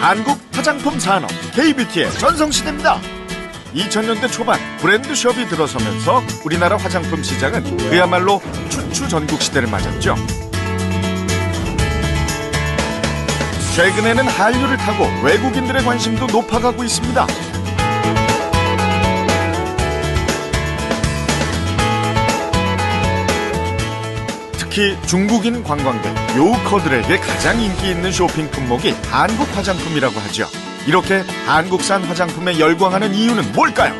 한국 화장품 산업 K-뷰티의 전성시대입니다. 2000년대 초반 브랜드숍이 들어서면서 우리나라 화장품 시장은 그야말로 춘추 전국시대를 맞았죠. 최근에는 한류를 타고 외국인들의 관심도 높아가고 있습니다. 특히 중국인 관광객, 요커들에게 가장 인기 있는 쇼핑 품목이 한국 화장품이라고 하죠. 이렇게 한국산 화장품에 열광하는 이유는 뭘까요?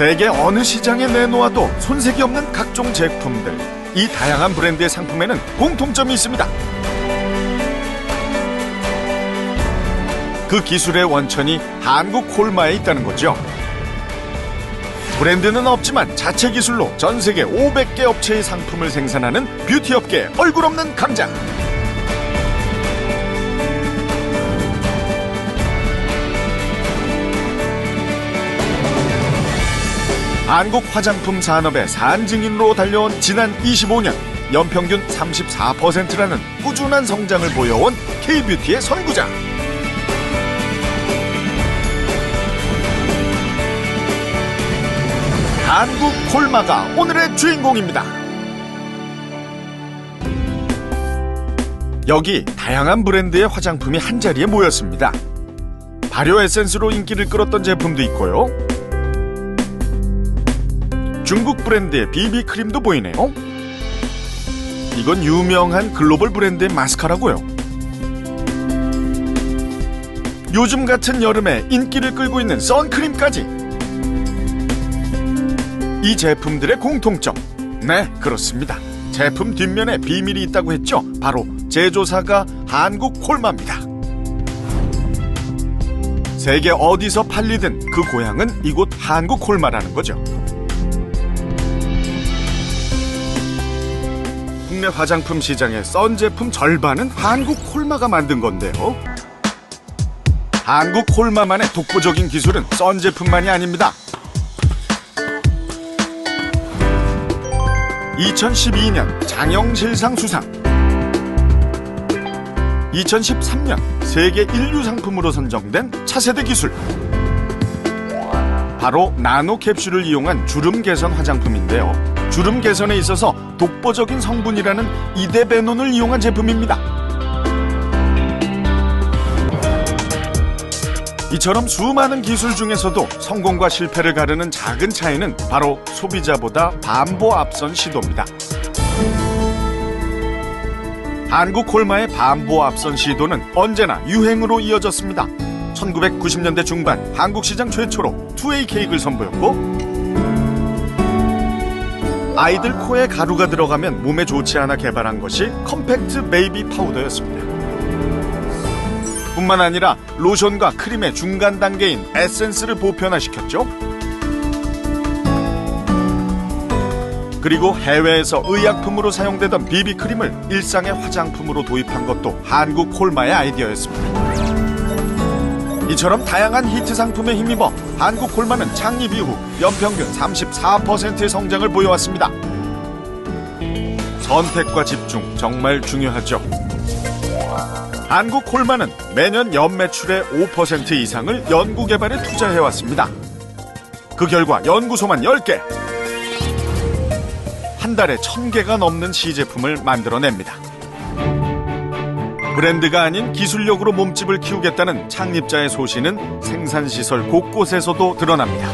세계 어느 시장에 내놓아도 손색이 없는 각종 제품들. 이 다양한 브랜드의 상품에는 공통점이 있습니다. 그 기술의 원천이 한국 콜마에 있다는 거죠. 브랜드는 없지만 자체 기술로 전 세계 500개 업체의 상품을 생산하는 뷰티 업계의 얼굴 없는 강자. 한국 화장품 산업의 산증인으로 달려온 지난 25년 연평균 34%라는 꾸준한 성장을 보여온 K-뷰티의 선구자. 한국 콜마가 오늘의 주인공입니다. 여기 다양한 브랜드의 화장품이 한자리에 모였습니다. 발효 에센스로 인기를 끌었던 제품도 있고요. 중국 브랜드의 비비크림도 보이네요. 이건 유명한 글로벌 브랜드의 마스카라고요. 요즘 같은 여름에 인기를 끌고 있는 선크림까지. 이 제품들의 공통점. 네, 그렇습니다. 제품 뒷면에 비밀이 있다고 했죠. 바로 제조사가 한국 콜마입니다. 세계 어디서 팔리든 그 고향은 이곳 한국 콜마라는 거죠. 국내 화장품 시장의 썬 제품 절반은 한국 콜마가 만든 건데요. 한국 콜마만의 독보적인 기술은 썬 제품만이 아닙니다. 2012년 장영실상 수상, 2013년 세계 인류 상품으로 선정된 차세대 기술, 바로 나노 캡슐을 이용한 주름 개선 화장품인데요. 주름 개선에 있어서 독보적인 성분이라는 이데베논을 이용한 제품입니다. 이처럼 수많은 기술 중에서도 성공과 실패를 가르는 작은 차이는 바로 소비자보다 반보 앞선 시도입니다. 한국 콜마의 반보 앞선 시도는 언제나 유행으로 이어졌습니다. 1990년대 중반 한국 시장 최초로 2A 케이크를 선보였고, 아이들 코에 가루가 들어가면 몸에 좋지 않아 개발한 것이 컴팩트 베이비 파우더였습니다. 뿐만 아니라 로션과 크림의 중간 단계인 에센스를 보편화시켰죠. 그리고 해외에서 의약품으로 사용되던 비비크림을 일상의 화장품으로 도입한 것도 한국 콜마의 아이디어였습니다. 이처럼 다양한 히트 상품에 힘입어 한국 콜마는 창립 이후 연평균 34%의 성장을 보여왔습니다. 선택과 집중, 정말 중요하죠. 한국 콜마는 매년 연매출의 5% 이상을 연구개발에 투자해왔습니다. 그 결과 연구소만 10개, 한 달에 1000개가 넘는 시제품을 만들어냅니다. 브랜드가 아닌 기술력으로 몸집을 키우겠다는 창립자의 소신은 생산시설 곳곳에서도 드러납니다.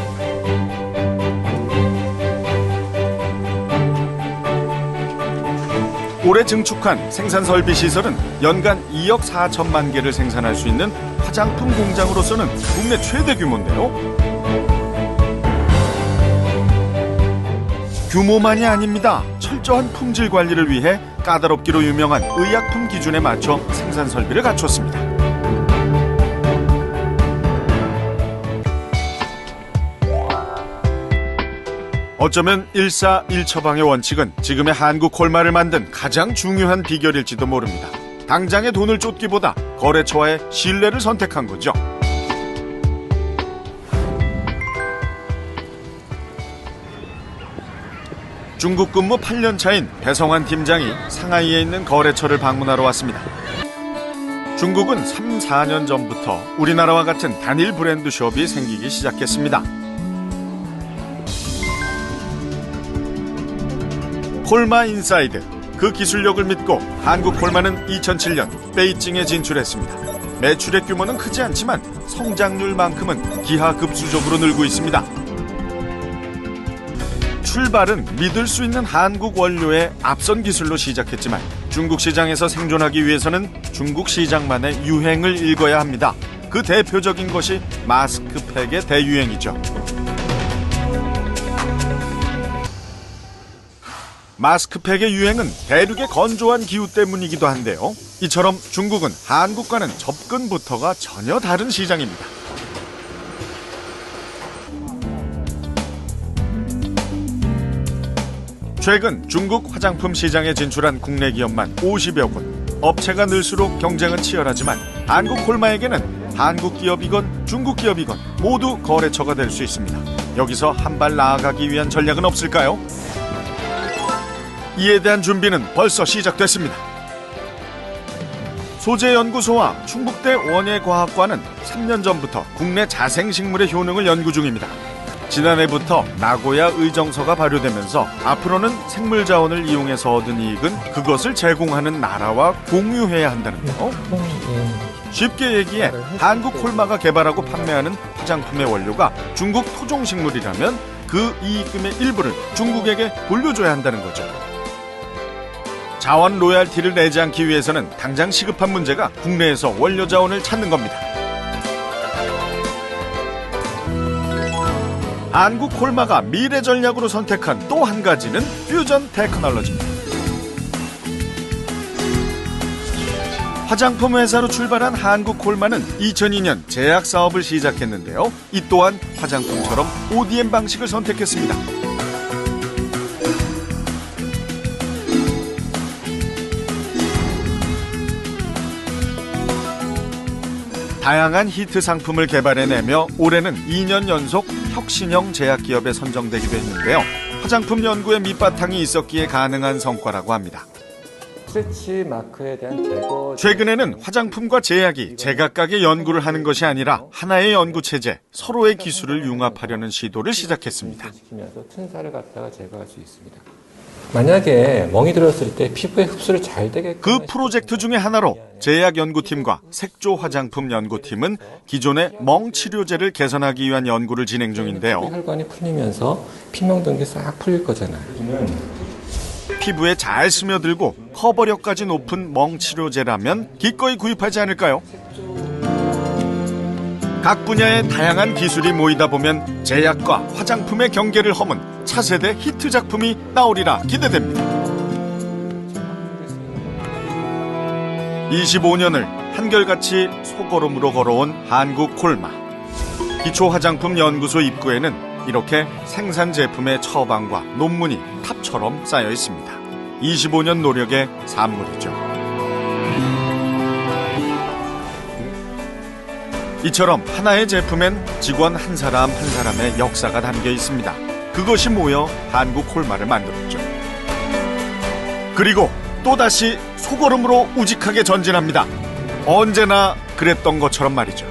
올해 증축한 생산설비 시설은 연간 2억 4천만 개를 생산할 수 있는 화장품 공장으로서는 국내 최대 규모인데요. 규모만이 아닙니다. 철저한 품질 관리를 위해 까다롭기로 유명한 의약품 기준에 맞춰 생산 설비를 갖췄습니다. 어쩌면 일사일처방의 원칙은 지금의 한국 콜마를 만든 가장 중요한 비결일지도 모릅니다. 당장의 돈을 쫓기보다 거래처와의 신뢰를 선택한 거죠. 중국 근무 8년 차인 배성환 팀장이 상하이에 있는 거래처를 방문하러 왔습니다. 중국은 3, 4년 전부터 우리나라와 같은 단일 브랜드 숍이 생기기 시작했습니다. 콜마 인사이드, 그 기술력을 믿고 한국 콜마는 2007년 베이징에 진출했습니다. 매출의 규모는 크지 않지만 성장률만큼은 기하급수적으로 늘고 있습니다. 출발은 믿을 수 있는 한국 원료의 앞선 기술로 시작했지만 중국 시장에서 생존하기 위해서는 중국 시장만의 유행을 읽어야 합니다. 그 대표적인 것이 마스크팩의 대유행이죠. 마스크팩의 유행은 대륙의 건조한 기후 때문이기도 한데요. 이처럼 중국은 한국과는 접근부터가 전혀 다른 시장입니다. 최근 중국 화장품 시장에 진출한 국내 기업만 50여 곳. 업체가 늘수록 경쟁은 치열하지만 한국 콜마에게는 한국 기업이건 중국 기업이건 모두 거래처가 될 수 있습니다. 여기서 한 발 나아가기 위한 전략은 없을까요? 이에 대한 준비는 벌써 시작됐습니다. 소재연구소와 충북대 원예과학과는 3년 전부터 국내 자생식물의 효능을 연구 중입니다. 지난해부터 나고야 의정서가 발효되면서 앞으로는 생물 자원을 이용해서 얻은 이익은 그것을 제공하는 나라와 공유해야 한다는데요. 쉽게 얘기해 한국 콜마가 개발하고 판매하는 화장품의 원료가 중국 토종식물이라면 그 이익금의 일부를 중국에게 돌려줘야 한다는 거죠. 자원 로얄티를 내지 않기 위해서는 당장 시급한 문제가 국내에서 원료 자원을 찾는 겁니다. 한국 콜마가 미래 전략으로 선택한 또 한 가지는 퓨전 테크놀로지입니다. 화장품 회사로 출발한 한국 콜마는 2002년 제약 사업을 시작했는데요. 이 또한 화장품처럼 ODM 방식을 선택했습니다. 다양한 히트 상품을 개발해내며 올해는 2년 연속 혁신형 제약기업에 선정되기도 했는데요. 화장품 연구에 밑바탕이 있었기에 가능한 성과라고 합니다. 스트레치 마크에 대한 제거. 최근에는 화장품과 제약이 제각각의 연구를 하는 것이 아니라 하나의 연구 체제, 서로의 기술을 융합하려는 시도를 시작했습니다. 시키면서 튼살을 갖다가 제거할 수 있습니다. 만약에 멍이 들었을 때 피부에 흡수를 잘 되게끔 그 프로젝트 중에 하나로 제약연구팀과 색조 화장품 연구팀은 기존의 멍 치료제를 개선하기 위한 연구를 진행 중인데요. 혈관이 풀리면서 피멍든 게 싹 풀릴 거잖아요. 피부에 잘 스며들고 커버력까지 높은 멍 치료제라면 기꺼이 구입하지 않을까요? 각 분야의 다양한 기술이 모이다 보면 제약과 화장품의 경계를 허문 차세대 히트 작품이 나오리라 기대됩니다. 25년을 한결같이 소걸음으로 걸어온 한국 콜마. 기초화장품 연구소 입구에는 이렇게 생산 제품의 처방과 논문이 탑처럼 쌓여 있습니다. 25년 노력의 산물이죠. 이처럼 하나의 제품엔 직원 한 사람 한 사람의 역사가 담겨 있습니다. 그것이 모여 한국 콜마를 만들었죠. 그리고 또다시 소걸음으로 우직하게 전진합니다. 언제나 그랬던 것처럼 말이죠.